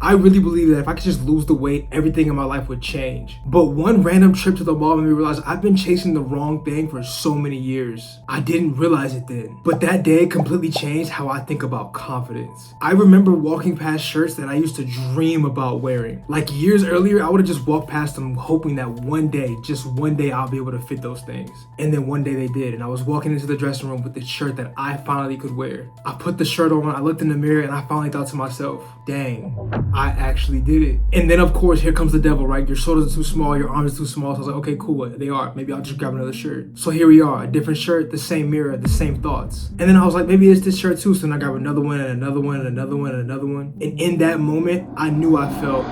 I really believe that if I could just lose the weight, everything in my life would change. But one random trip to the mall made me realize I've been chasing the wrong thing for so many years. I didn't realize it then. But that day completely changed how I think about confidence. I remember walking past shirts that I used to dream about wearing. Like years earlier, I would have just walked past them hoping that one day, just one day, I'll be able to fit those things. And then one day they did, and I was walking into the dressing room with the shirt that I finally could wear. I put the shirt on, I looked in the mirror, and I finally thought to myself, dang, I actually did it. And then of course, here comes the devil, right? Your shoulders are too small, your arms are too small. So I was like, okay, cool, they are. Maybe I'll just grab another shirt. So here we are, a different shirt, the same mirror, the same thoughts. And then I was like, maybe it's this shirt too. So then I grabbed another one and another one and another one and another one. And in that moment, I knew I felt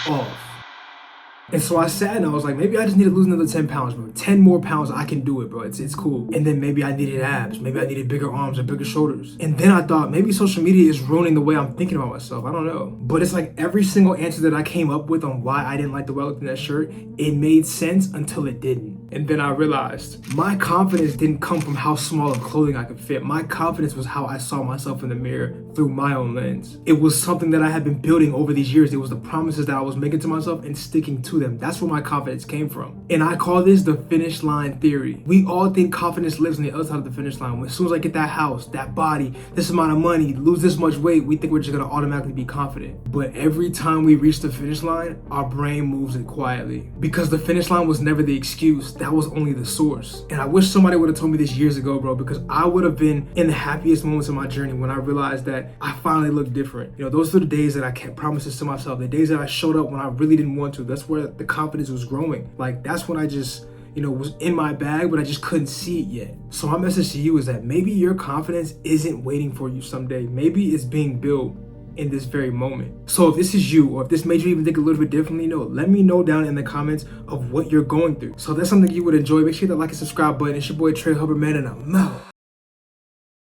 off. And so I sat and I was like, maybe I just need to lose another 10 pounds, bro. 10 more pounds, I can do it, bro. It's cool. And then maybe I needed abs. Maybe I needed bigger arms or bigger shoulders. And then I thought maybe social media is ruining the way I'm thinking about myself. I don't know. But it's like every single answer that I came up with on why I didn't like the way I looked in that shirt, it made sense until it didn't. And then I realized my confidence didn't come from how small of clothing I could fit. My confidence was how I saw myself in the mirror through my own lens. It was something that I had been building over these years. It was the promises that I was making to myself and sticking to them. That's where my confidence came from. And I call this the finish line theory. We all think confidence lives on the other side of the finish line. As soon as I get that house, that body, this amount of money, lose this much weight, we think we're just gonna automatically be confident. But every time we reach the finish line, our brain moves it quietly. Because the finish line was never the excuse. That was only the source. And I wish somebody would have told me this years ago, bro, because I would have been in the happiest moments of my journey when I realized that I finally looked different. You know, those are the days that I kept promises to myself, the days that I showed up when I really didn't want to. That's where the confidence was growing. Like, that's when I just, was in my bag, but I just couldn't see it yet. So my message to you is that maybe your confidence isn't waiting for you someday. Maybe it's being built in this very moment. So if this is you, or if this made you even think a little bit differently, let me know down in the comments of what you're going through. So if that's something you would enjoy, make sure you hit that like and subscribe button. It's your boy Trey Huberman, and I'm out.